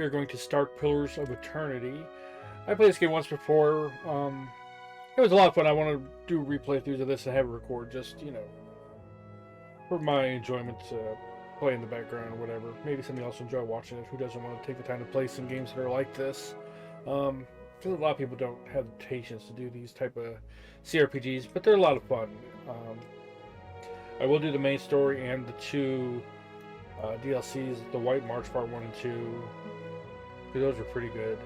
we are going to start Pillars of Eternity. I played this game once before. It was a lot of fun. I want to do replay throughs of this and have it record, just for my enjoyment to play in the background or whatever. Maybe somebody else will enjoy watching it who doesn't want to take the time to play some games that are like this. Because a lot of people don't have the patience to do these type of CRPGs, but they're a lot of fun. I will do the main story and the two DLCs, the White March Part 1 and 2, because those are pretty good.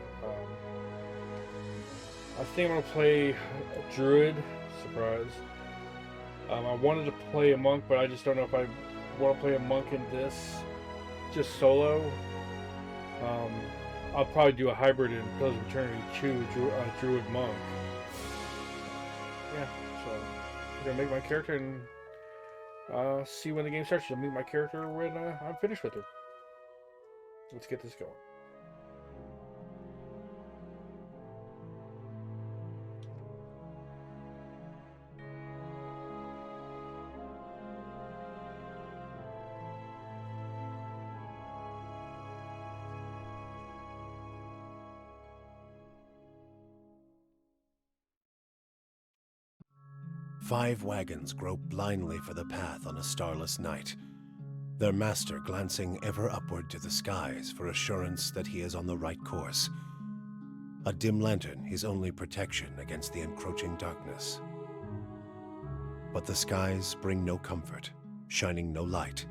I think I'm going to play a Druid, surprise. I wanted to play a Monk, but I just don't know if I want to play a Monk in this, just solo. I'll probably do a hybrid in Pillars of Eternity 2, Druid Monk. Yeah, so I'm going to make my character and see when the game starts. I'll meet my character when I'm finished with her. Let's get this going. Five wagons grope blindly for the path on a starless night, their master glancing ever upward to the skies for assurance that he is on the right course. A dim lantern his only protection against the encroaching darkness. But the skies bring no comfort, shining no light,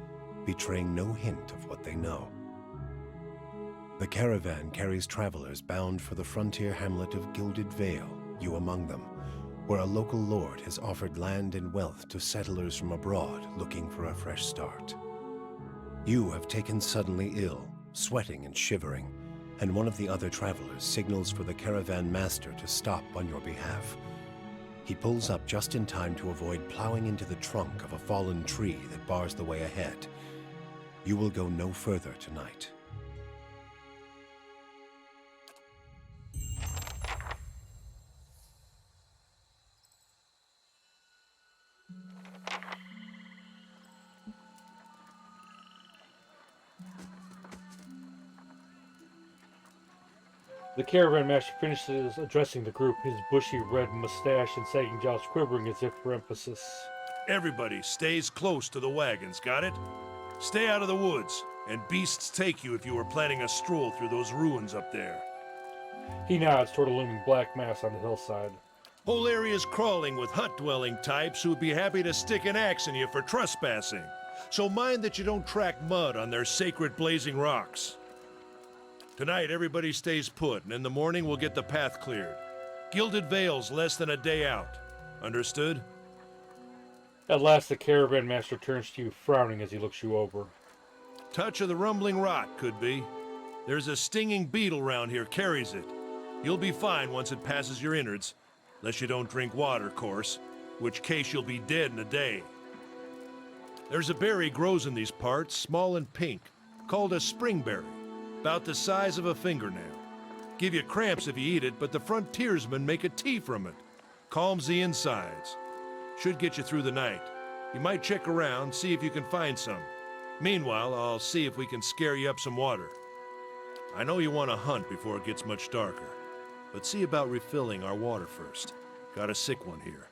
betraying no hint of what they know. The caravan carries travelers bound for the frontier hamlet of Gilded Vale, you among them, where a local lord has offered land and wealth to settlers from abroad looking for a fresh start. You have taken suddenly ill, sweating and shivering, and one of the other travelers signals for the caravan master to stop on your behalf. He pulls up just in time to avoid plowing into the trunk of a fallen tree that bars the way ahead. You will go no further tonight. The caravan master finishes addressing the group, his bushy red mustache and sagging jaws quivering as if for emphasis. Everybody stays close to the wagons, got it? Stay out of the woods, and beasts take you if you were planning a stroll through those ruins up there. He nods toward a looming black mass on the hillside. Whole area's crawling with hut-dwelling types who'd be happy to stick an axe in you for trespassing. So mind that you don't track mud on their sacred blazing rocks. Tonight, everybody stays put, and in the morning we'll get the path cleared. Gilded Vale's less than a day out. Understood? At last, the caravan master turns to you, frowning as he looks you over. Touch of the rumbling rot, could be. There's a stinging beetle round here, carries it. You'll be fine once it passes your innards. Unless you don't drink water, course. Which case you'll be dead in a day. There's a berry grows in these parts, small and pink, called a springberry. About the size of a fingernail. Give you cramps if you eat it, but the frontiersmen make a tea from it. Calms the insides. Should get you through the night. You might check around, see if you can find some. Meanwhile, I'll see if we can scare you up some water. I know you want to hunt before it gets much darker, but see about refilling our water first. Got a sick one here.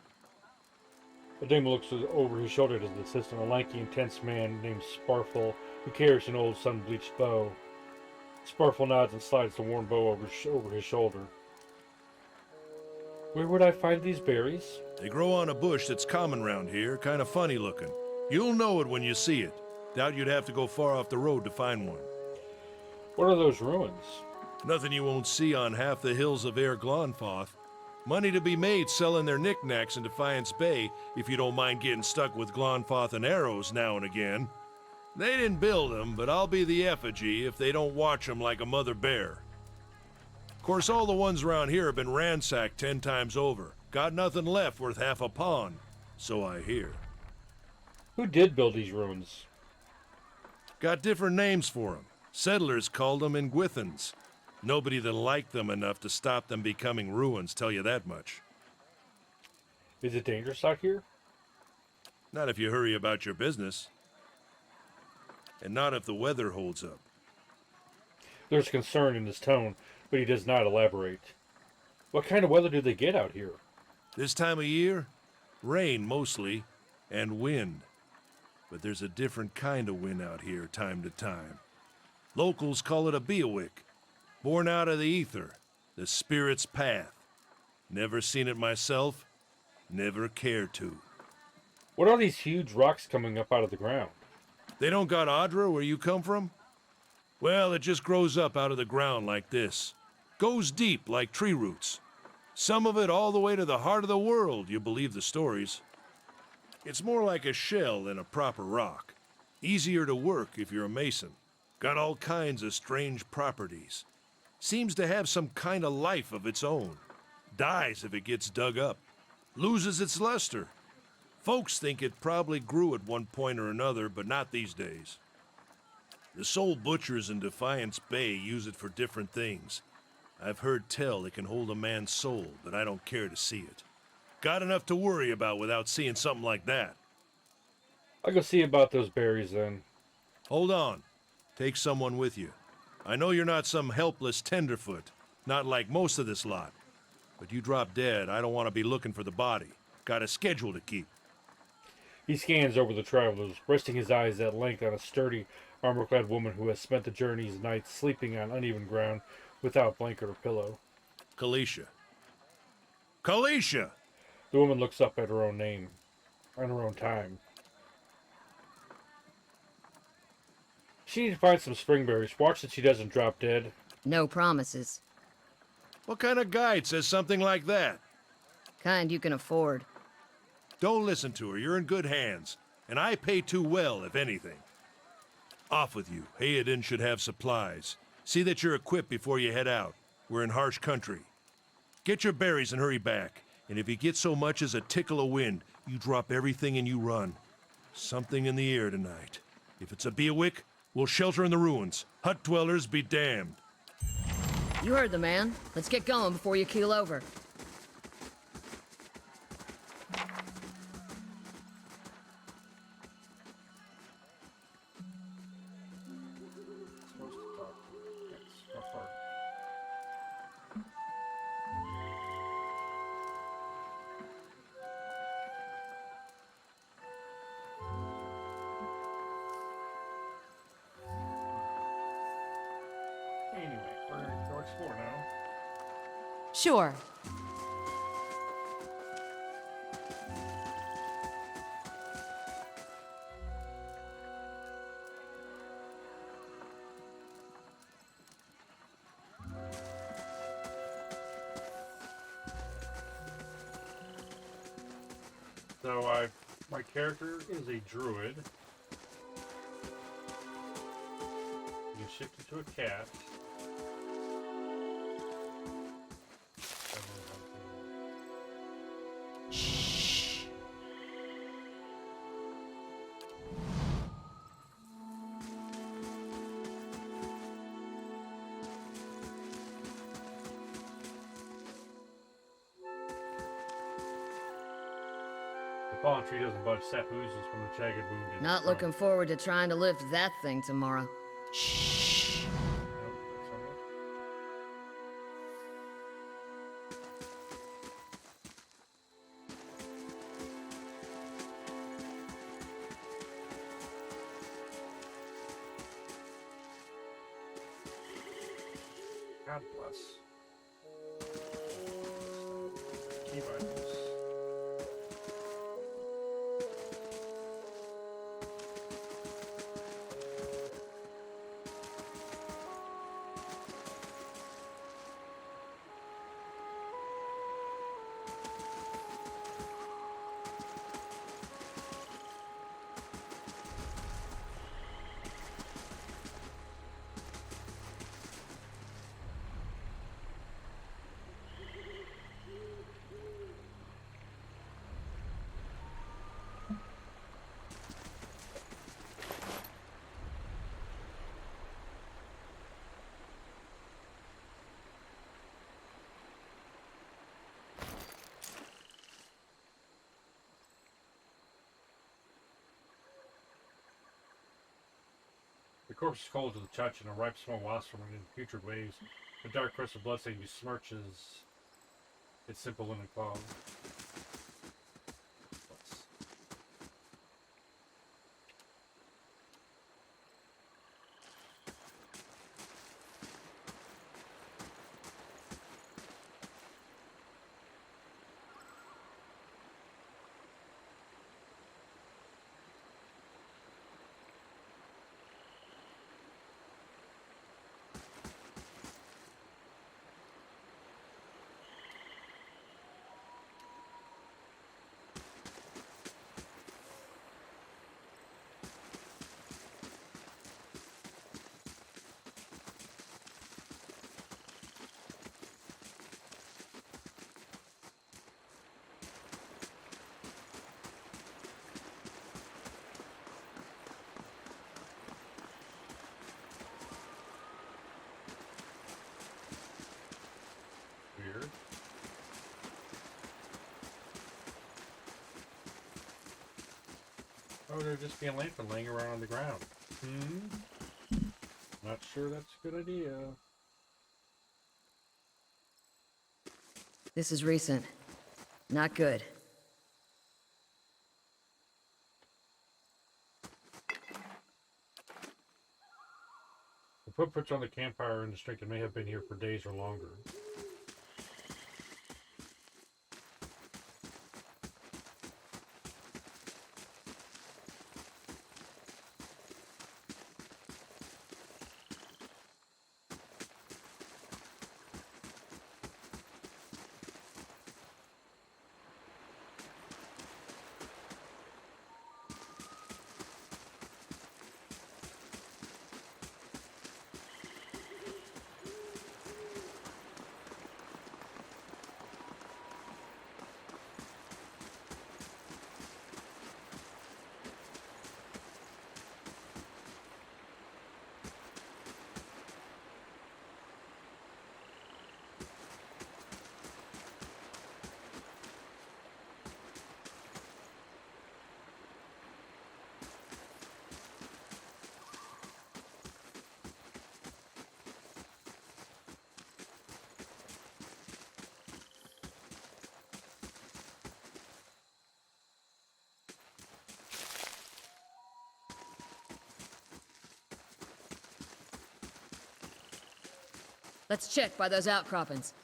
Adema looks over his shoulder at his assistant, a lanky, intense man named Sparfle, who carries an old sun-bleached bow. Sparfle nods and slides the worn bow over his shoulder. Where would I find these berries? They grow on a bush that's common round here, kind of funny looking. You'll know it when you see it. Doubt you'd have to go far off the road to find one. What are those ruins? Nothing you won't see on half the hills of Air Glonfoth. Money to be made selling their knickknacks in Defiance Bay, if you don't mind getting stuck with Glonfoth and arrows now and again. They didn't build them, but I'll be the effigy if they don't watch them like a mother bear. Of course, all the ones around here have been ransacked 10 times over. Got nothing left worth half a pawn, so I hear. Who did build these ruins? Got different names for them. Settlers called them Ingwithans. Nobody that liked them enough to stop them becoming ruins, tell you that much. Is it dangerous out here? Not if you hurry about your business. And not if the weather holds up. There's concern in his tone, but he does not elaborate. What kind of weather do they get out here? This time of year, rain mostly, and wind. But there's a different kind of wind out here time to time. Locals call it a Beowick, born out of the ether, the spirit's path. Never seen it myself, never cared to. What are these huge rocks coming up out of the ground? They don't got Audra where you come from? Well, it just grows up out of the ground like this. Goes deep like tree roots. Some of it all the way to the heart of the world, you believe the stories. It's more like a shell than a proper rock. Easier to work if you're a mason. Got all kinds of strange properties. Seems to have some kind of life of its own. Dies if it gets dug up. Loses its luster. Folks think it probably grew at one point or another, but not these days. The soul butchers in Defiance Bay use it for different things. I've heard tell it can hold a man's soul, but I don't care to see it. Got enough to worry about without seeing something like that. I'll go see about those berries then. Hold on. Take someone with you. I know you're not some helpless tenderfoot, not like most of this lot. But you drop dead, I don't want to be looking for the body. Got a schedule to keep. He scans over the travelers, resting his eyes at length on a sturdy, armor-clad woman who has spent the journey's nights sleeping on uneven ground without blanket or pillow. Kalisha. Kalisha! The woman looks up at her own name, on her own time. She needs to find some springberries. Watch that she doesn't drop dead. No promises. What kind of guide says something like that? Kind you can afford. Don't listen to her. You're in good hands. And I pay too well, if anything. Off with you. Hayden should have supplies. See that you're equipped before you head out. We're in harsh country. Get your berries and hurry back. And if you get so much as a tickle of wind, you drop everything and you run. Something in the air tonight. If it's a Beowick, we'll shelter in the ruins. Hut dwellers be damned. You heard the man. Let's get going before you keel over. Anyway, we're going to go explore now. Sure. So my character is a druid. You shift it to a cat. Shh. The fallen tree doesn't budge. Sap oozes from the jagged wound. in its Not trunk. looking forward to trying to lift that thing tomorrow. Shh. Nope, that's not it. God bless. Keep items. corpse is cold to the touch, and a ripe smell wafts from it in putrid waves. The dark crust of bloodstain besmirches its simple linen cloth. Weird. Oh, there'd just be a lantern laying around on the ground. Not sure that's a good idea. This is recent. Not good. The footprints on the campfire indicate they may have been here for days or longer. Let's check by those outcroppings.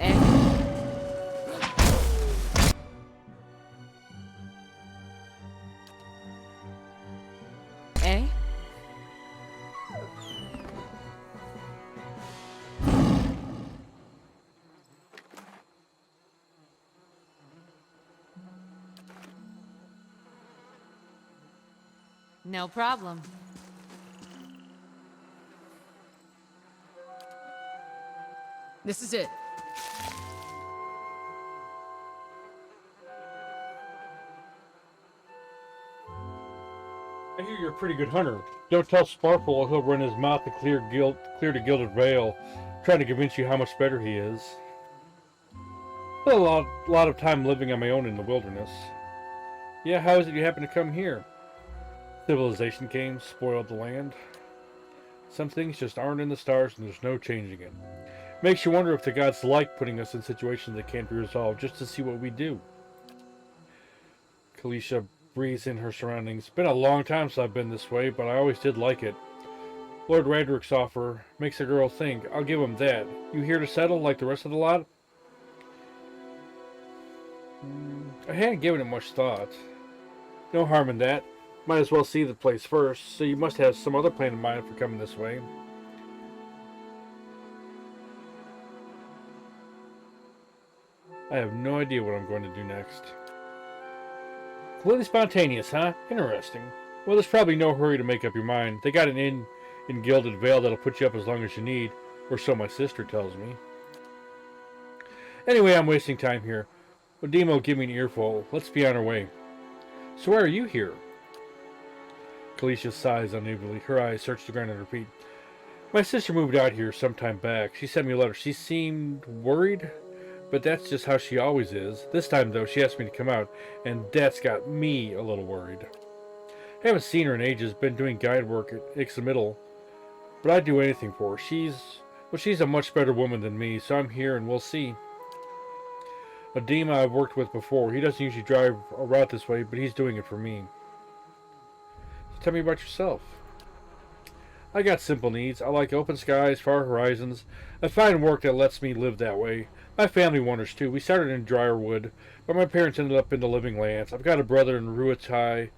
Eh? No problem. This is it. I hear you're a pretty good hunter. Don't tell Sparkle or he'll run his mouth to clear the Gilded Vale, trying to convince you how much better he is. Spent a lot of time living on my own in the wilderness. Yeah, how is it you happen to come here? Civilization came, spoiled the land. Some things just aren't in the stars and there's no changing it. Makes you wonder if the gods like putting us in situations that can't be resolved just to see what we do. Kalisha breathes in her surroundings. Been a long time since I've been this way, but I always did like it. Lord Radrick's offer makes a girl think. I'll give him that. You here to settle like the rest of the lot? I hadn't given it much thought. No harm in that. Might as well see the place first, so you must have some other plan in mind for coming this way. I have no idea what I'm going to do next. Completely spontaneous, huh? Interesting. Well, there's probably no hurry to make up your mind. They got an inn in Gilded Vale that'll put you up as long as you need, or so my sister tells me. Anyway, I'm wasting time here. Odimo, give me an earful. Let's be on our way. So why are you here? Kalisha sighs unevenly. Her eyes search the ground and repeat. My sister moved out here some time back. She sent me a letter. She seemed worried, but that's just how she always is. This time, though, she asked me to come out, and that's got me a little worried. I haven't seen her in ages. Been doing guide work at Ixamiddle, but I'd do anything for her. She's a much better woman than me, so I'm here, and we'll see. Adema I've worked with before. He doesn't usually drive a route this way, but he's doing it for me. So tell me about yourself. I got simple needs. I like open skies, far horizons. I find work that lets me live that way. My family wonders too. We started in Briarwood, but my parents ended up in the Living Lands. I've got a brother in Ruatai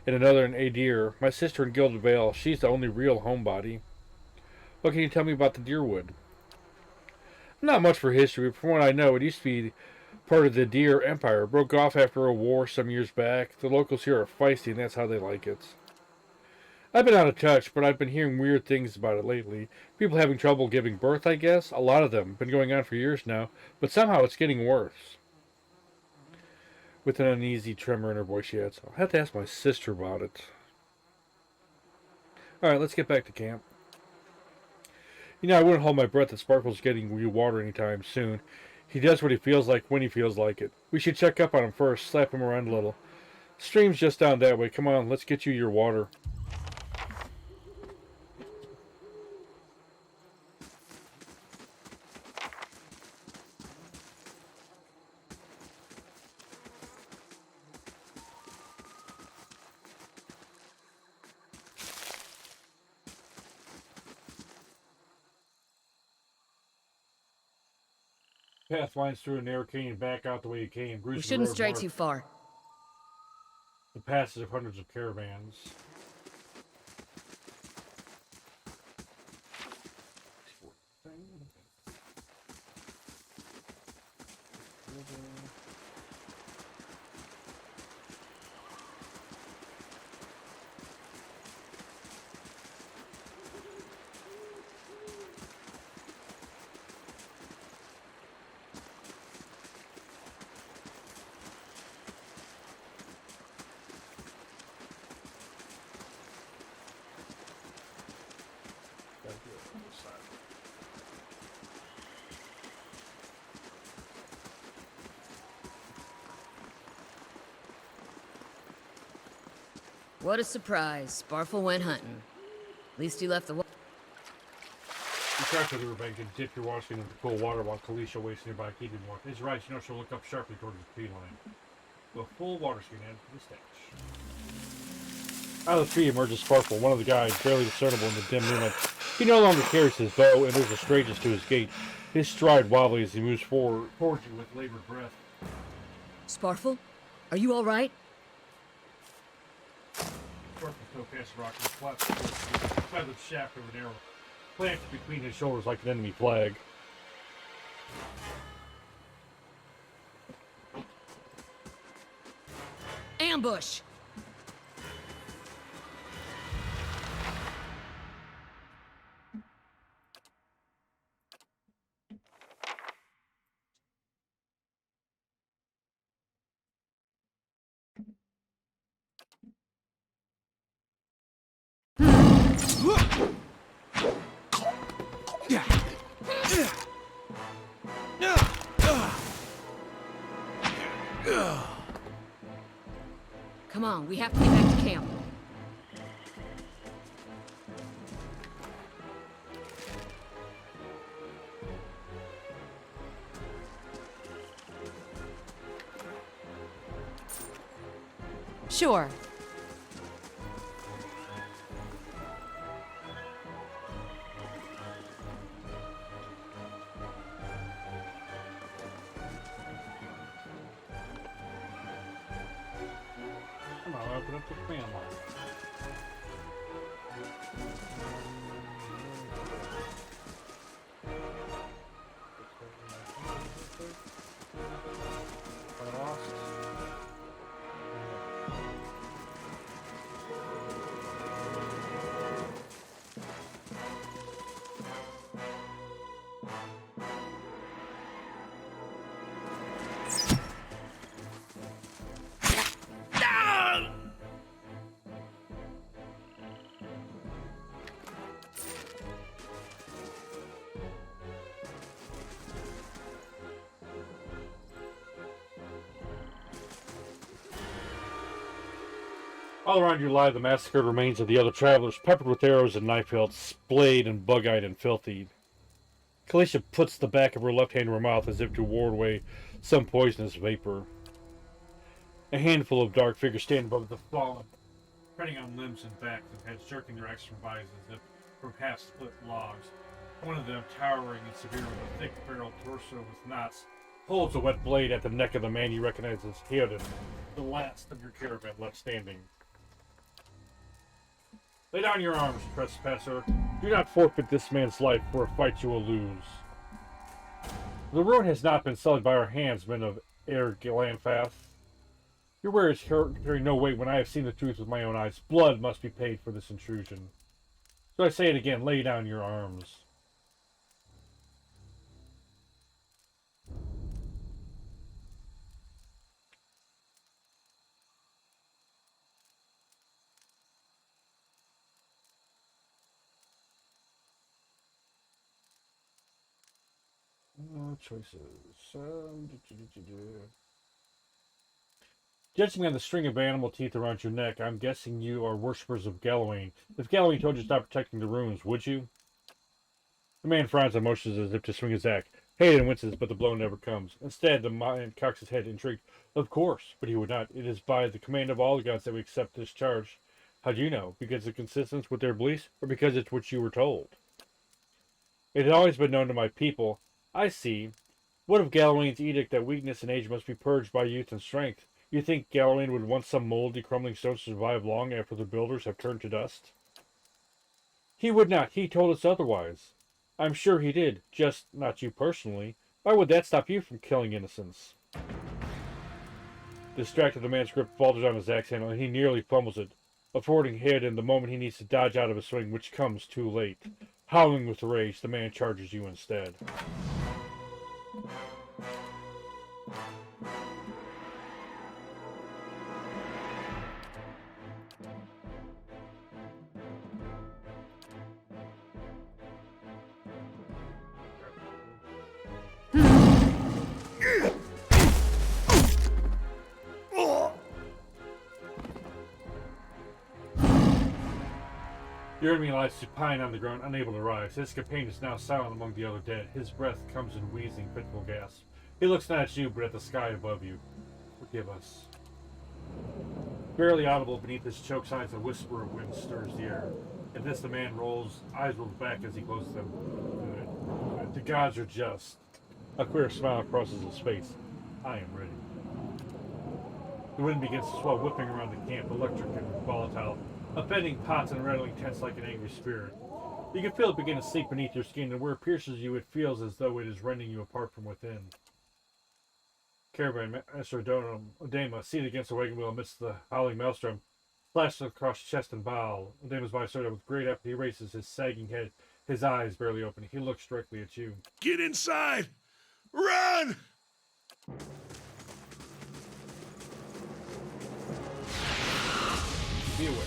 and another in Adir. My sister in Gilded Vale. She's the only real homebody. What can you tell me about the Deerwood? Not much for history, but from what I know, it used to be part of the Deer Empire. It broke off after a war some years back. The locals here are feisty, and that's how they like it. I've been out of touch, but I've been hearing weird things about it lately. People having trouble giving birth, I guess. A lot of them. Been going on for years now, but somehow it's getting worse. With an uneasy tremor in her voice, she adds, I'll have to ask my sister about it. Alright, let's get back to camp. You know, I wouldn't hold my breath that Sparkle's getting you water anytime soon. He does what he feels like when he feels like it. We should check up on him first, slap him around a little. Stream's just down that way. Come on, let's get you your water. Path winds through a narrow canyon back out the way you came. We shouldn't stray too far. The passage of hundreds of caravans. What a surprise. Sparfle went hunting. At least he left the... You crash to the riverbank and dip your water skin into cool water while Kalisha waits nearby, keeping warm. It's right, you know she'll look up sharply towards the tree line. The full water skin in the stash. Out of the tree emerges Sparkle, one of the guys, barely discernible in the dim moonlight. He no longer carries his bow, and there's a strangeness to his gait. His stride wobbly as he moves towards you with labored breath. Sparfle? Are you all right? Sparkle still past the rock and flaps the feathered shaft of an arrow, planted between his shoulders like an enemy flag. Ambush! Come on, we have to get back to camp. Sure. Come on, open up the command line. All around you lie the massacred remains of the other travelers, peppered with arrows and knife hilts, splayed and bug-eyed and filthy. Kalisha puts the back of her left hand in her mouth as if to ward away some poisonous vapor. A handful of dark figures stand above the fallen, treading on limbs and backs and heads, jerking their axe from bodies as if from half-split logs. One of them, towering and severe with a thick-barreled torso with knots, holds a wet blade at the neck of the man you recognize as Theoden, the last of your caravan left standing. Lay down your arms, trespasser. Do not forfeit this man's life for a fight you will lose. The ruin has not been sullied by our hands, men of Air Glanfath. Your words carry no weight when I have seen the truth with my own eyes. Blood must be paid for this intrusion. So I say it again, lay down your arms. Choices. Judging on the string of animal teeth around your neck, I'm guessing you are worshippers of Galawain. If Galawain told you to stop protecting the ruins, would you? The man frowns and motions as if to swing his axe. Hayden winces, but the blow never comes. Instead, the man cocks his head, intrigued. Of course, but he would not. It is by the command of all the gods that we accept this charge. How do you know? Because it's consistent with their beliefs, or because it's what you were told? It had always been known to my people. I see. What of Galawain's edict that weakness and age must be purged by youth and strength? You think Galawain would want some moldy, crumbling stones to survive long after the builders have turned to dust? He would not. He told us otherwise. I'm sure he did, just not you personally. Why would that stop you from killing innocents? Distracted, the man's grip falters on his axe handle, and he nearly fumbles it, affording Hayden the moment he needs to dodge out of a swing, which comes too late. Howling with rage, the man charges you instead. Your enemy lies supine on the ground, unable to rise. His companion is now silent among the other dead. His breath comes in wheezing, fitful gasps. He looks not at you, but at the sky above you. Forgive us. Barely audible beneath his choke signs, a whisper of wind stirs the air. At this, the man rolls, eyes rolled back as he closes them. Good. The gods are just. A queer smile crosses his face. I am ready. The wind begins to swell, whipping around the camp, electric and volatile, upending pots and rattling tents like an angry spirit. You can feel it begin to sink beneath your skin, and where it pierces you, it feels as though it is rending you apart from within. Caravan Master Odema, seated against the wagon wheel amidst the howling maelstrom, slashes across chest and bow. Odema's by Soda with great effort. He raises his sagging head, his eyes barely open. He looks directly at you. Get inside! Run! Be aware.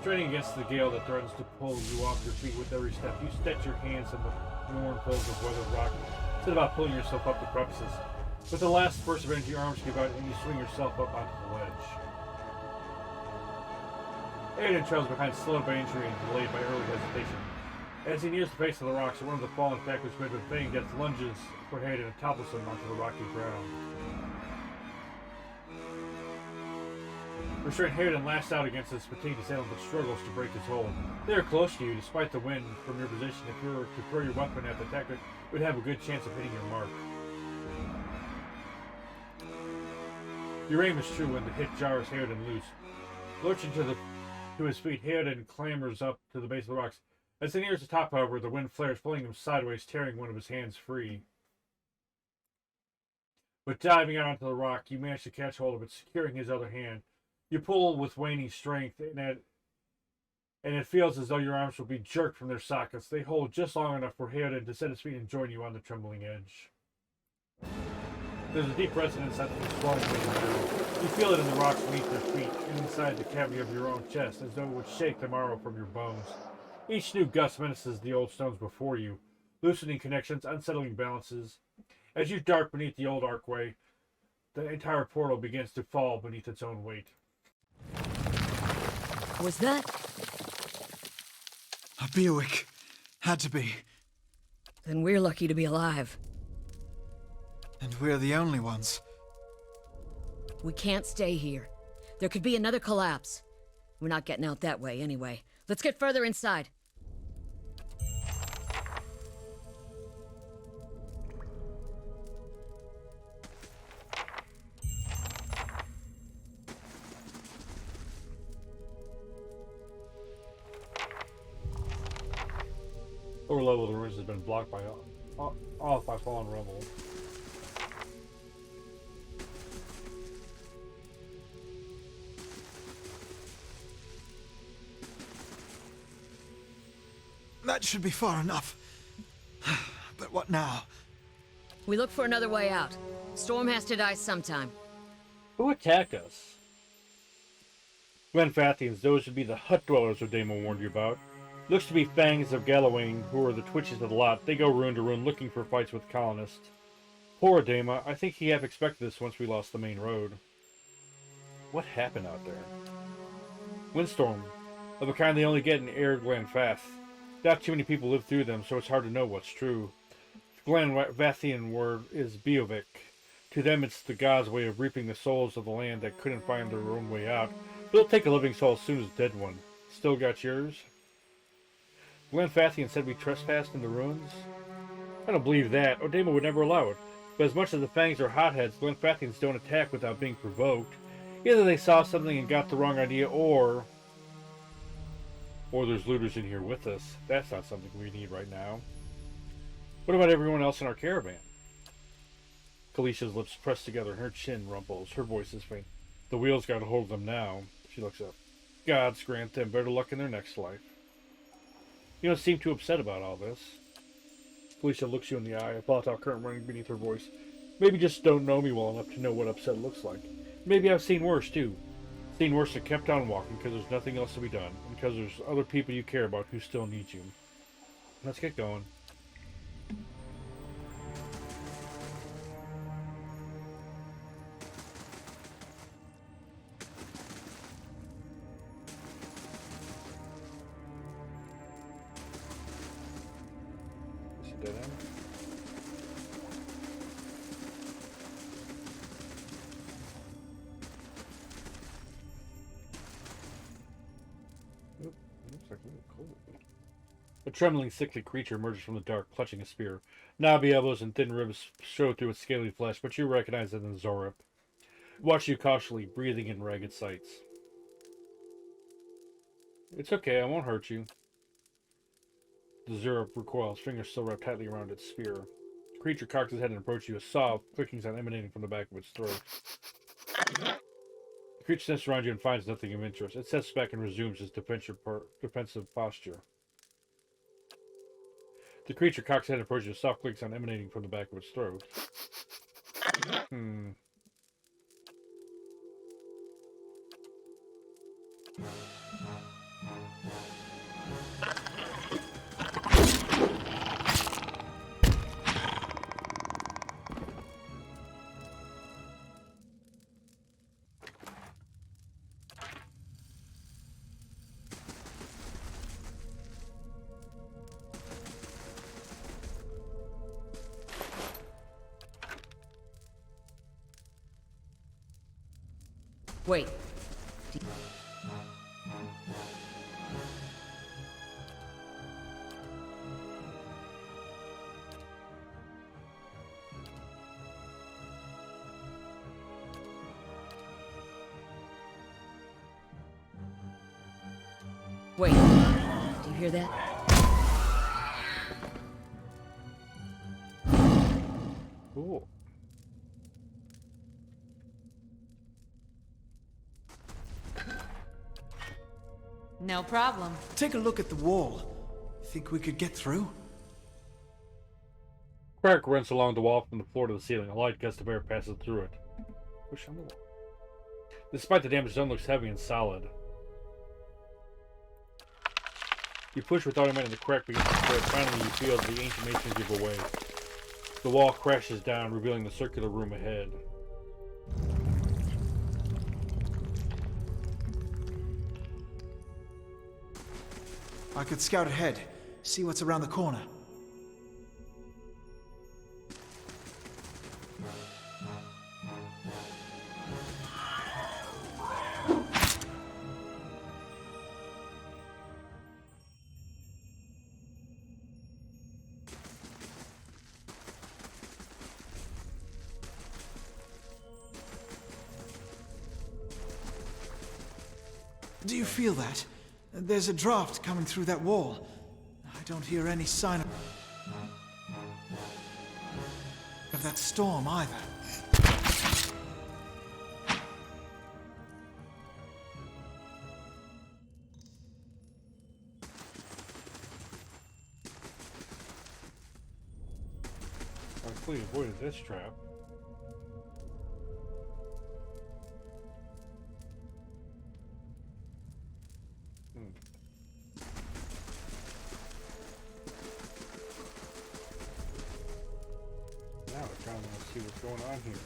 Straining against the gale that threatens to pull you off your feet with every step, you stretch your hands in the worn folds of weathered rock, set about pulling yourself up the crevices. With the last burst of energy, your arms give out and you swing yourself up onto the ledge. Aiden trails behind, slowed by injury and delayed by early hesitation. As he nears the face of the rocks, one of the fallen factors made with fang death lunges for Hayden and topples him onto the rocky ground. Restrained, Hayden lashed out against his fatigued assailant but struggles to break his hold. They are close to you, despite the wind from your position. If you were to throw your weapon at the attacker, you would have a good chance of hitting your mark. Your aim is true when the hit jars Hayden loose. Lurching to his feet, Hayden clambers up to the base of the rocks. As he nears the top, however, the wind flares, pulling him sideways, tearing one of his hands free. But diving out onto the rock, you manage to catch hold of it, securing his other hand. You pull with waning strength, and it feels as though your arms will be jerked from their sockets. They hold just long enough for Hayden to set his feet and join you on the trembling edge. There's a deep resonance at the swelling wind. You feel it in the rocks beneath your feet, and inside the cavity of your own chest, as though it would shake the marrow from your bones. Each new gust menaces the old stones before you, loosening connections, unsettling balances. As you dart beneath the old archway, the entire portal begins to fall beneath its own weight. Was that? A Bewick. Had to be. Then we're lucky to be alive. And we're the only ones. We can't stay here. There could be another collapse. We're not getting out that way anyway. Let's get further inside. Lower level of the ruins has been blocked by off by fallen rubble. That should be far enough. But what now? We look for another way out. Storm has to die sometime. Who attacked us? Glenfathians, those would be the hut dwellers Odema warned you about. Looks to be Fangs of Galawain, who are the twitches of the lot. They go ruin to ruin looking for fights with colonists. Poor Odema, I think he half expected this once we lost the main road. What happened out there? Windstorm, of a kind they only get in Air Glenfath. Not too many people live through them, so it's hard to know what's true. The Glenvathian word is Beovic. To them it's the gods' way of reaping the souls of the land that couldn't find their own way out. They'll take a living soul as soon as a dead one. Still got yours? Glenfathian said we trespassed in the ruins? I don't believe that. Odema would never allow it. But as much as the Fangs are hotheads, Glenfathians don't attack without being provoked. Either they saw something and got the wrong idea, or there's looters in here with us. That's not something we need right now. What about everyone else in our caravan? Kalicia's lips pressed together and her chin rumples. Her voice is faint. The wheels got a hold of them now. She looks up. Gods grant them better luck in their next life. You don't seem too upset about all this. Felicia looks you in the eye, a volatile current running beneath her voice. Maybe you just don't know me well enough to know what upset looks like. Maybe I've seen worse, too. Seen worse and kept on walking because there's nothing else to be done. And because there's other people you care about who still need you. Let's get going. Dead end. Oop, looks like a little cold. A trembling, sickly creature emerges from the dark, clutching a spear. Knobby elbows and thin ribs show through its scaly flesh, but you recognize it as Zorup. Watch you cautiously, breathing in ragged sights. It's okay, I won't hurt you. The Zorup recoils, fingers still wrapped tightly around its spear. The creature cocks its head and approaches you, a sob, clicking sound emanating from the back of its throat. The creature sniffs around you and finds nothing of interest. It steps back and resumes its defensive posture. The creature cocks its head and approaches you, a soft clicking sound emanating from the back of its throat. Wait. Wait. Do you hear that? Cool. No problem. Take a look at the wall. Think we could get through? Crack runs along the wall from the floor to the ceiling. A light gust of air passes through it. Push on the wall. Despite the damage done, looks heavy and solid. You push with automatic the crack begins to spread. Finally, you feel the ancient masonry give away. The wall crashes down, revealing the circular room ahead. I could scout ahead, see what's around the corner. Do you feel that? There's a draft coming through that wall. I don't hear any sign of that storm either. I completely avoided this trap. Now I kind of want to see what's going on here.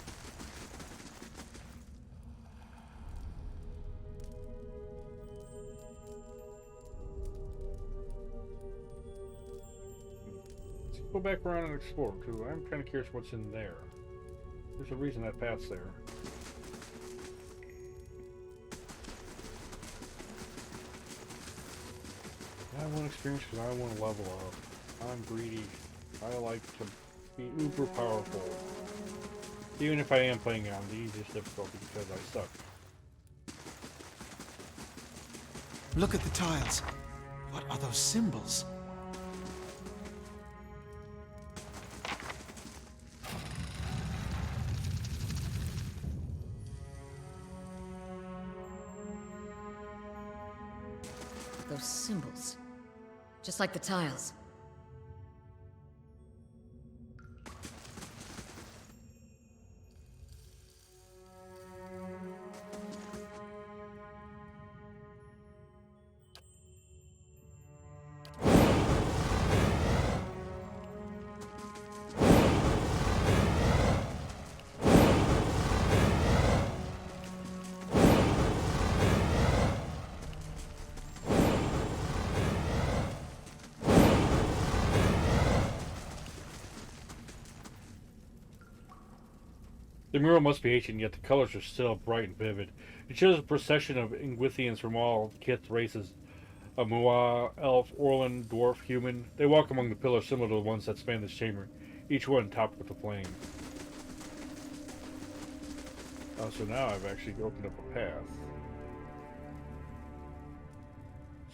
Let's go back around and explore too. I'm kind of curious what's in there. There's a reason that path's there. I want experience because I want to level up. I'm greedy. I like to be uber powerful. Even if I am playing on the easiest difficulty because I suck. Look at the tiles. What are those symbols? Those symbols. Just like the tiles. The mural must be ancient, yet the colors are still bright and vivid. It shows a procession of Ingwithians from all kith races. A Mua, elf, Orlan, dwarf, human. They walk among the pillars similar to the ones that span this chamber, each one topped with a flame. So now I've actually opened up a path.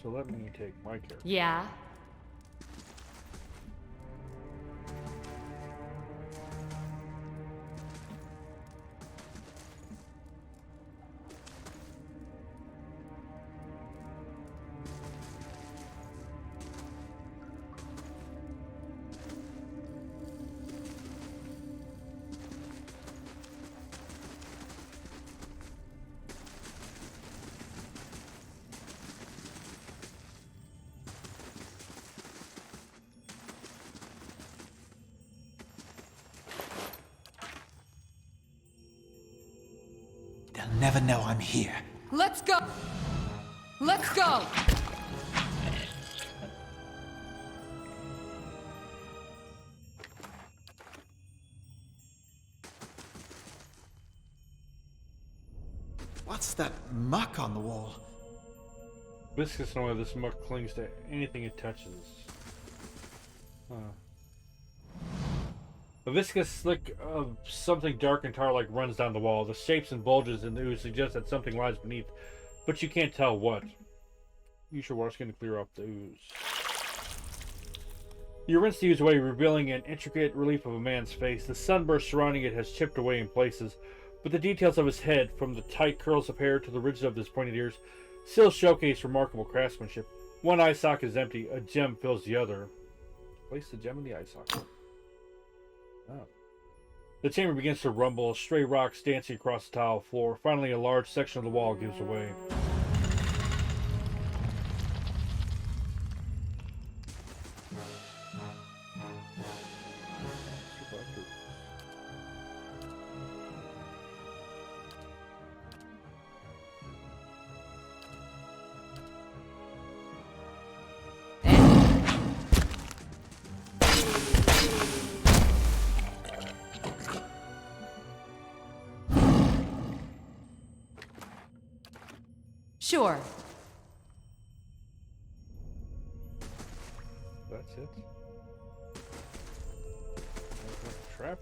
So let me take my character. Yeah? They'll never know I'm here. Let's go! Let's go! What's that muck on the wall? Viscous and oil, this muck clings to anything it touches. A viscous slick of something dark and tar-like runs down the wall. The shapes and bulges in the ooze suggest that something lies beneath, but you can't tell what. Use your water skin to clear up the ooze. You rinse the ooze away, revealing an intricate relief of a man's face. The sunburst surrounding it has chipped away in places, but the details of his head, from the tight curls of hair to the ridges of his pointed ears, still showcase remarkable craftsmanship. One eye socket is empty. A gem fills the other. Place the gem in the eye socket. Oh. The chamber begins to rumble, stray rocks dancing across the tile floor. Finally, a large section of the wall gives away. Sure. That's it. Trap.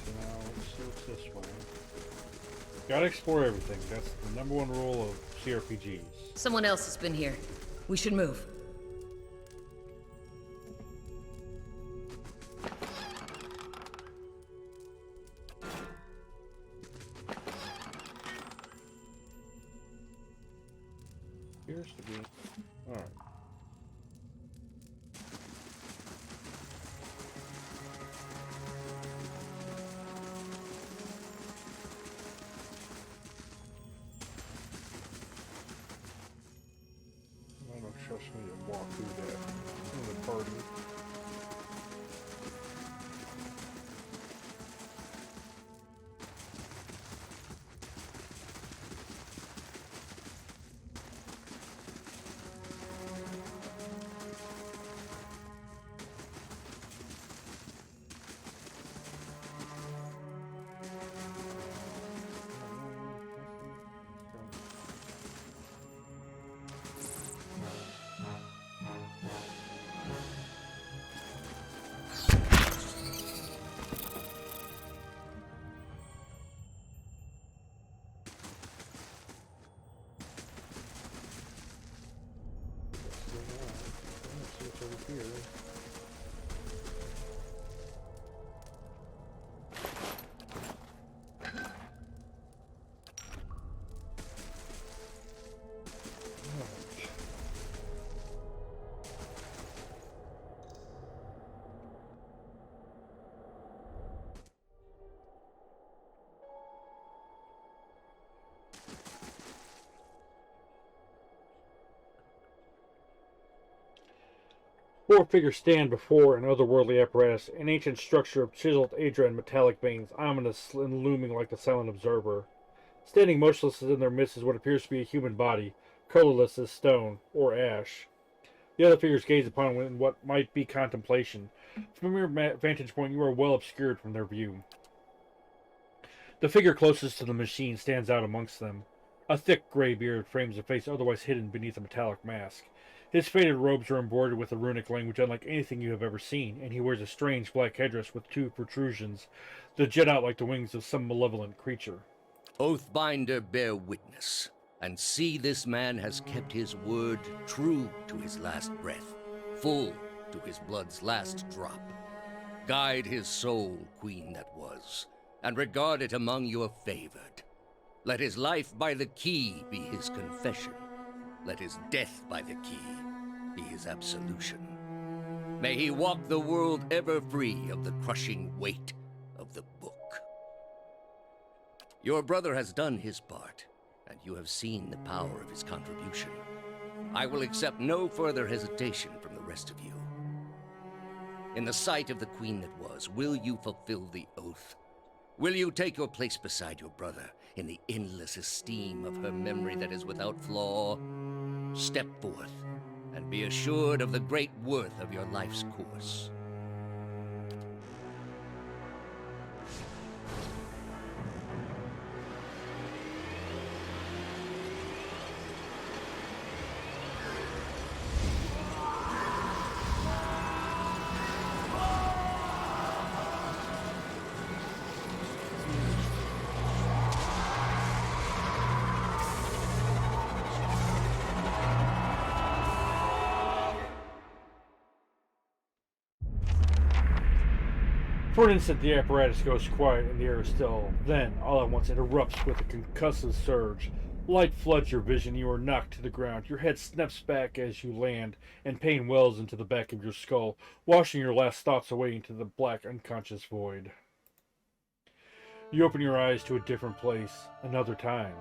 So now let's see what's this way. Gotta explore everything. That's the #1 rule of CRPGs. Someone else has been here. We should move. Appears to be. Alright. I don't trust me to walk through that in the party. Let's see what's over here. Four figures stand before an otherworldly apparatus, an ancient structure of chiseled Adra and metallic veins, ominous and looming like the silent observer. Standing motionless in their midst is what appears to be a human body, colorless as stone, or ash. The other figures gaze upon him in what might be contemplation. From your vantage point, you are well obscured from their view. The figure closest to the machine stands out amongst them. A thick gray beard frames a face otherwise hidden beneath a metallic mask. His faded robes are embroidered with a runic language unlike anything you have ever seen, and he wears a strange black headdress with 2 protrusions that jet out like the wings of some malevolent creature. Oathbinder, bear witness, and see this man has kept his word true to his last breath, full to his blood's last drop. Guide his soul, queen that was, and regard it among your favored. Let his life by the key be his confession. Let his death by the key be his absolution. May he walk the world ever free of the crushing weight of the book. Your brother has done his part, and you have seen the power of his contribution. I will accept no further hesitation from the rest of you. In the sight of the queen that was, will you fulfill the oath? Will you take your place beside your brother in the endless esteem of her memory that is without flaw? Step forth, and be assured of the great worth of your life's course. For an instant, the apparatus goes quiet and the air is still. Then, all at once, it erupts with a concussive surge. Light floods your vision, you are knocked to the ground. Your head snaps back as you land, and pain wells into the back of your skull, washing your last thoughts away into the black, unconscious void. You open your eyes to a different place, another time.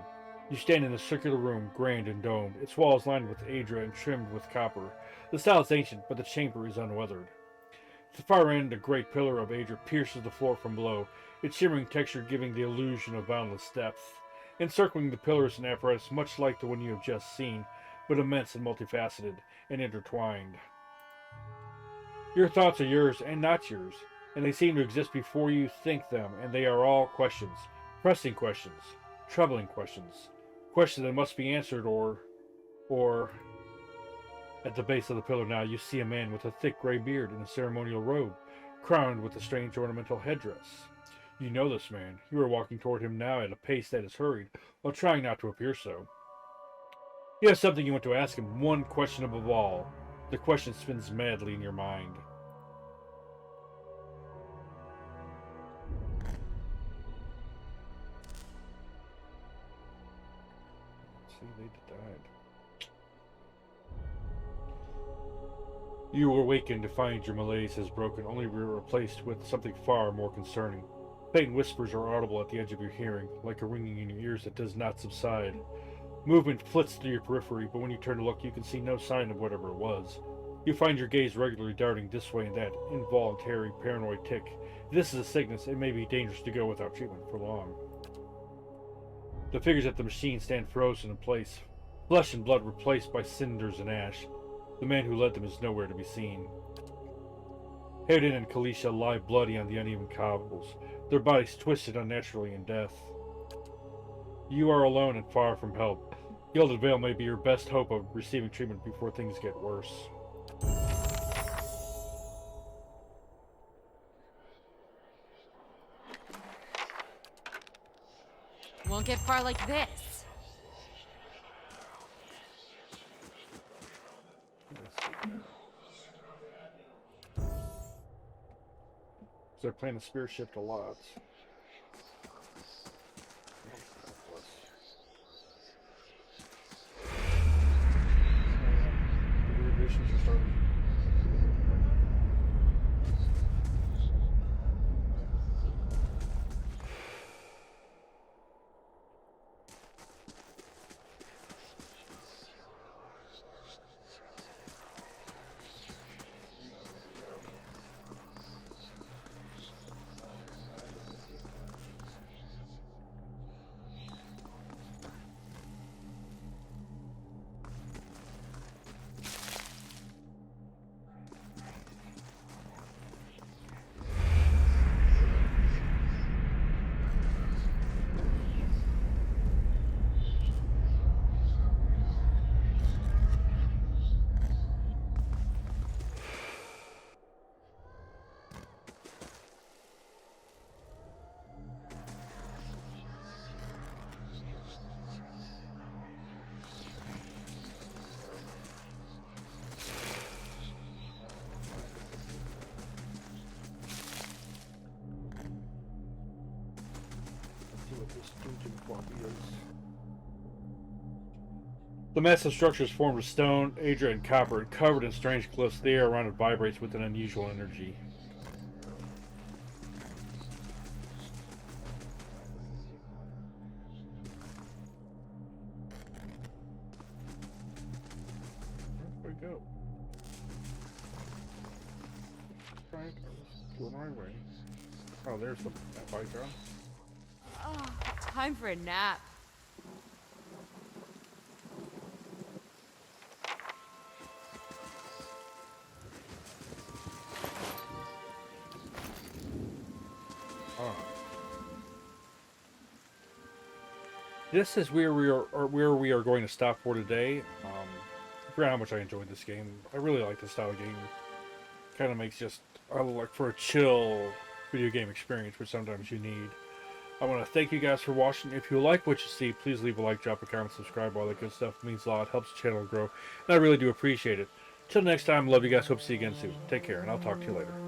You stand in a circular room, grand and domed, its walls lined with Adra and trimmed with copper. The style is ancient, but the chamber is unweathered. At the far end, a great pillar of Adra pierces the floor from below, its shimmering texture giving the illusion of boundless depth. encircling the pillars and apparatus much like the one you have just seen, but immense and multifaceted and intertwined. Your thoughts are yours and not yours, and they seem to exist before you think them, and they are all questions, pressing questions, troubling questions, questions that must be answered or... At the base of the pillar now, you see a man with a thick gray beard and a ceremonial robe, crowned with a strange ornamental headdress. You know this man. You are walking toward him now at a pace that is hurried, while trying not to appear so. You have something you want to ask him, one question above all. The question spins madly in your mind. See, they died. You awaken to find your malaise has broken, only to be replaced with something far more concerning. Faint whispers are audible at the edge of your hearing, like a ringing in your ears that does not subside. Movement flits through your periphery, but when you turn to look, you can see no sign of whatever it was. You find your gaze regularly darting this way and that, involuntary, paranoid tick. If this is a sickness, it may be dangerous to go without treatment for long. The figures at the machine stand frozen in place, flesh and blood replaced by cinders and ash. The man who led them is nowhere to be seen. Hayden and Kalisha lie bloody on the uneven cobbles, their bodies twisted unnaturally in death. You are alone and far from help. Gilded Veil may be your best hope of receiving treatment before things get worse. Won't get far like this. So I plan to spear shift a lot. Irrigations are starting. The massive structure is formed of stone, adria, and copper, and covered in strange cliffs. The air around it vibrates with an unusual energy. Where'd we go? Right, going my way. Oh, there's the bike girl. Oh, time for a nap. This is where we are going to stop for today. I forgot how much I enjoyed this game. I really like this style of game. Kind of makes just like for a chill video game experience, which sometimes you need. I want to thank you guys for watching. If you like what you see, please leave a like, drop a comment, subscribe, all that good stuff. It means a lot. It helps the channel grow, and I really do appreciate it. Till next time, love you guys. Hope to see you again soon. Take care, and I'll talk to you later.